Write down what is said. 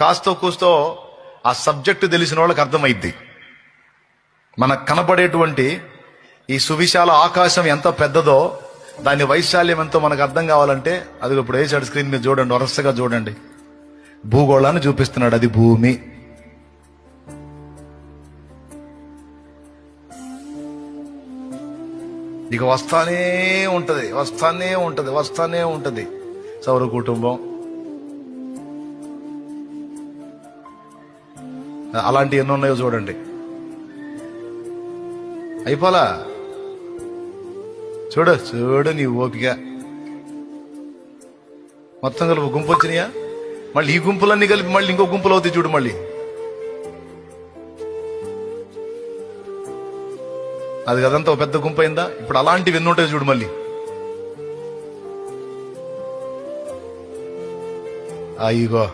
కాస్తో కూస్తో ఆ సబ్జెక్టు తెలిసిన వాళ్ళకి అర్థమైద్ది. మనకు కనబడేటువంటి ఈ సువిశాల ఆకాశం ఎంత పెద్దదో దాని వైశాల్యం ఎంతో మనకు అర్థం కావాలంటే అది ఇప్పుడు వేసాడు స్క్రీన్ మీద చూడండి, వరుసగా చూడండి. భూగోళాన్ని చూపిస్తున్నాడు, అది భూమి. ఇక వస్తానే ఉంటది వస్తానే ఉంటది వస్తానే ఉంటది. సౌర కుటుంబం అలాంటి ఎన్ని ఉన్నాయో చూడండి. అయిపోలా చూడు చూడు నీ ఓపిక. మొత్తం కలిపి గుంపు వచ్చినాయా? మళ్ళీ ఈ గుంపులన్నీ కలిపి మళ్ళీ ఇంకో గుంపులు అవుతాయి చూడు. మళ్ళీ అది కదంతా ఒక పెద్ద గుంపు అయిందా? ఇప్పుడు అలాంటివి ఎన్ని ఉంటాయి చూడు. మళ్ళీ ఇగో